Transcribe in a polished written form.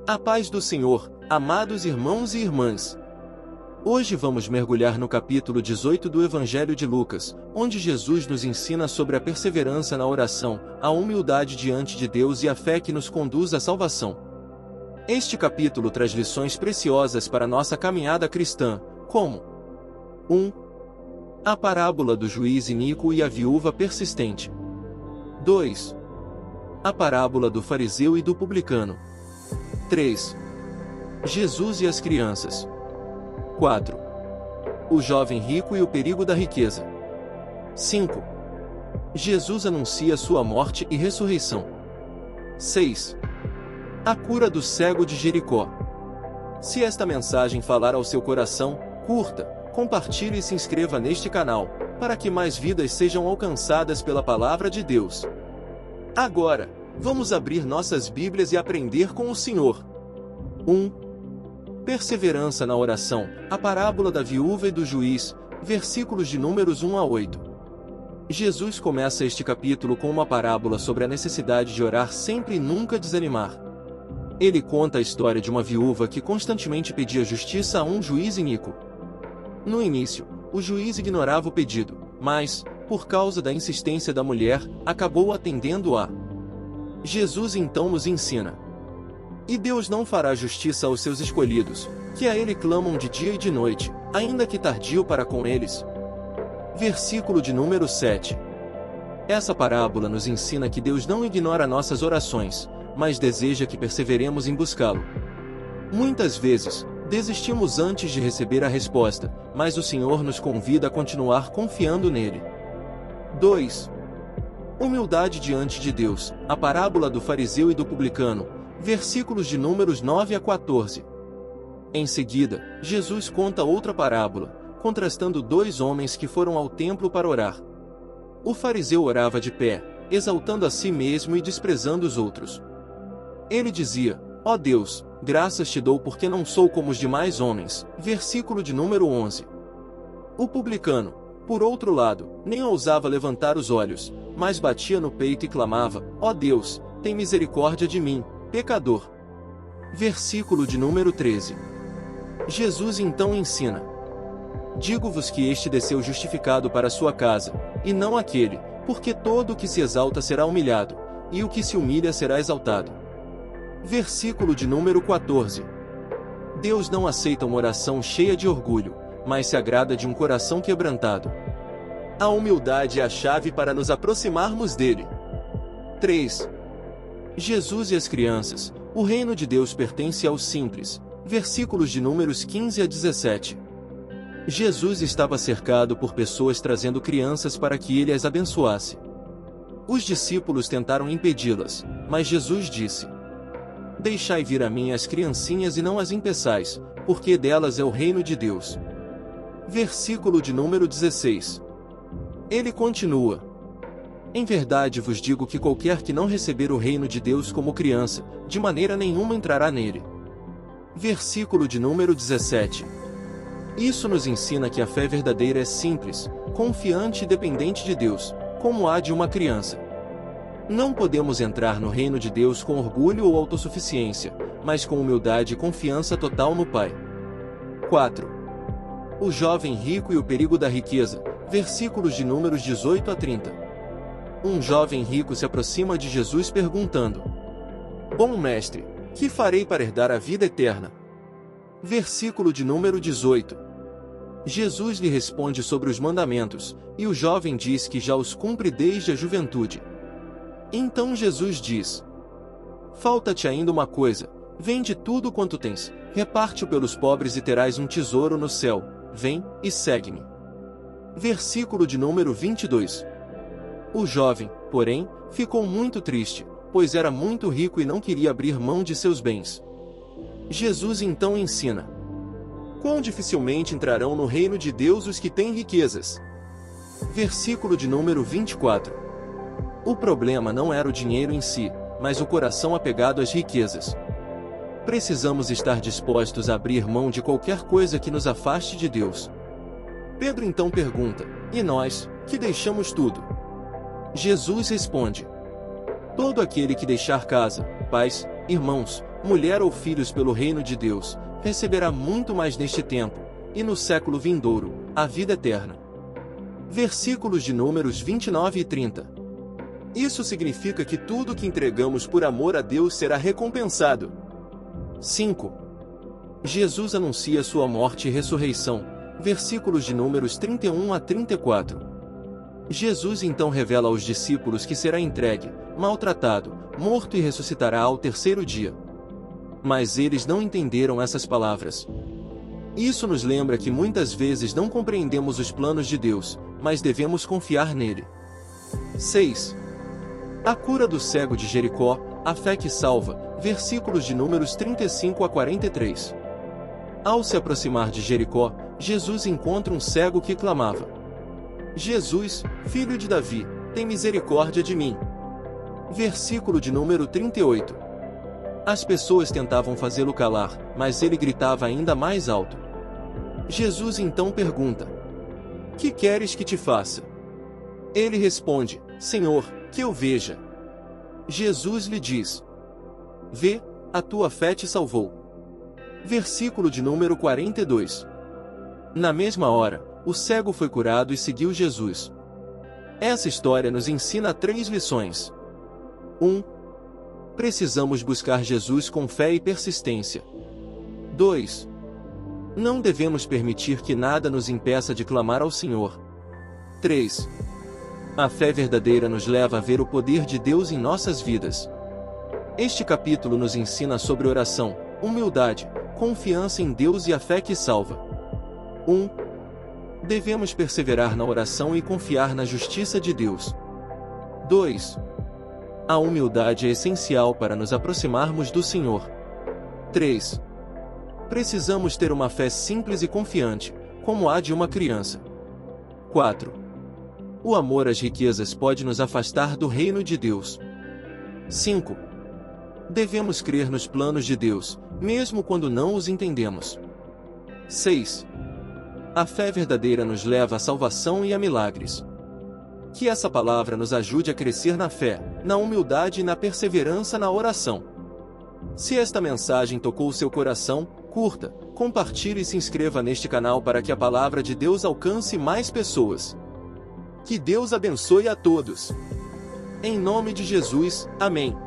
A paz do Senhor, amados irmãos e irmãs. Hoje vamos mergulhar no capítulo 18 do Evangelho de Lucas, onde Jesus nos ensina sobre a perseverança na oração, a humildade diante de Deus e a fé que nos conduz à salvação. Este capítulo traz lições preciosas para nossa caminhada cristã, como 1. A parábola do juiz iníquo e a viúva persistente. 2. A parábola do fariseu e do publicano. 3. Jesus e as crianças. 4. O jovem rico e o perigo da riqueza. 5. Jesus anuncia sua morte e ressurreição. 6. A cura do cego de Jericó. Se esta mensagem falar ao seu coração, curta, compartilhe e se inscreva neste canal, para que mais vidas sejam alcançadas pela palavra de Deus. Agora, vamos abrir nossas Bíblias e aprender com o Senhor. 1. Perseverança na oração, a parábola da viúva e do juiz, versículos de números 1 a 8. Jesus começa este capítulo com uma parábola sobre a necessidade de orar sempre e nunca desanimar. Ele conta a história de uma viúva que constantemente pedia justiça a um juiz iníquo. No início, o juiz ignorava o pedido, mas, por causa da insistência da mulher, acabou atendendo-a. Jesus então nos ensina: e Deus não fará justiça aos seus escolhidos, que a Ele clamam de dia e de noite, ainda que tardio para com eles. Versículo de número 7. Essa parábola nos ensina que Deus não ignora nossas orações, mas deseja que perseveremos em buscá-lo. Muitas vezes, desistimos antes de receber a resposta, mas o Senhor nos convida a continuar confiando nele. 2. Humildade diante de Deus, a parábola do fariseu e do publicano, versículos de números 9 a 14. Em seguida, Jesus conta outra parábola, contrastando dois homens que foram ao templo para orar. O fariseu orava de pé, exaltando a si mesmo e desprezando os outros. Ele dizia: ó Deus, graças te dou porque não sou como os demais homens. Versículo de número 11. O publicano, por outro lado, nem ousava levantar os olhos, mas batia no peito e clamava: ó Deus, tem misericórdia de mim, pecador. Versículo de número 13. Jesus então ensina: digo-vos que este desceu justificado para sua casa, e não aquele, porque todo o que se exalta será humilhado, e o que se humilha será exaltado. Versículo de número 14. Deus não aceita uma oração cheia de orgulho, mas se agrada de um coração quebrantado. A humildade é a chave para nos aproximarmos dele. 3. Jesus e as crianças, o reino de Deus pertence aos simples. Versículos de números 15 a 17. Jesus estava cercado por pessoas trazendo crianças para que ele as abençoasse. Os discípulos tentaram impedi-las, mas Jesus disse: deixai vir a mim as criancinhas e não as impeçais, porque delas é o reino de Deus. Versículo de número 16. Ele continua: em verdade vos digo que qualquer que não receber o reino de Deus como criança, de maneira nenhuma entrará nele. Versículo de número 17. Isso nos ensina que a fé verdadeira é simples, confiante e dependente de Deus, como a de uma criança. Não podemos entrar no reino de Deus com orgulho ou autossuficiência, mas com humildade e confiança total no Pai. 4. O jovem rico e o perigo da riqueza, versículos de números 18 a 30. Um jovem rico se aproxima de Jesus perguntando: bom mestre, que farei para herdar a vida eterna? Versículo de número 18. Jesus lhe responde sobre os mandamentos, e o jovem diz que já os cumpre desde a juventude. Então Jesus diz: falta-te ainda uma coisa, vende tudo quanto tens, reparte-o pelos pobres e terás um tesouro no céu, vem, e segue-me. Versículo de número 22. O jovem, porém, ficou muito triste, pois era muito rico e não queria abrir mão de seus bens. Jesus então ensina: quão dificilmente entrarão no reino de Deus os que têm riquezas. Versículo de número 24. O problema não era o dinheiro em si, mas o coração apegado às riquezas. Precisamos estar dispostos a abrir mão de qualquer coisa que nos afaste de Deus. Pedro então pergunta: e nós, que deixamos tudo? Jesus responde: todo aquele que deixar casa, pais, irmãos, mulher ou filhos pelo reino de Deus, receberá muito mais neste tempo, e no século vindouro, a vida eterna. Versículos de Números 29 e 30. Isso significa que tudo que entregamos por amor a Deus será recompensado. 5. Jesus anuncia sua morte e ressurreição. Versículos de Números 31 a 34. Jesus então revela aos discípulos que será entregue, maltratado, morto e ressuscitará ao terceiro dia. Mas eles não entenderam essas palavras. Isso nos lembra que muitas vezes não compreendemos os planos de Deus, mas devemos confiar nele. 6. A cura do cego de Jericó, a fé que salva. Versículos de Números 35 a 43. Ao se aproximar de Jericó, Jesus encontra um cego que clamava: Jesus, filho de Davi, tem misericórdia de mim. Versículo de número 38. As pessoas tentavam fazê-lo calar, mas ele gritava ainda mais alto. Jesus então pergunta: Que queres que te faça? Ele responde: Senhor, que eu veja. Jesus lhe diz: Vê, a tua fé te salvou. Versículo de número 42. Na mesma hora, o cego foi curado e seguiu Jesus. Essa história nos ensina 3 lições. 1. Precisamos buscar Jesus com fé e persistência. 2. Não devemos permitir que nada nos impeça de clamar ao Senhor. 3. A fé verdadeira nos leva a ver o poder de Deus em nossas vidas. Este capítulo nos ensina sobre oração, humildade, confiança em Deus e a fé que salva. 1. Devemos perseverar na oração e confiar na justiça de Deus. 2. A humildade é essencial para nos aproximarmos do Senhor. 3. Precisamos ter uma fé simples e confiante, como a de uma criança. 4. O amor às riquezas pode nos afastar do reino de Deus. 5. Devemos crer nos planos de Deus, mesmo quando não os entendemos. 6. A fé verdadeira nos leva à salvação e a milagres. Que essa palavra nos ajude a crescer na fé, na humildade e na perseverança na oração. Se esta mensagem tocou o seu coração, curta, compartilhe e se inscreva neste canal para que a palavra de Deus alcance mais pessoas. Que Deus abençoe a todos. Em nome de Jesus, amém.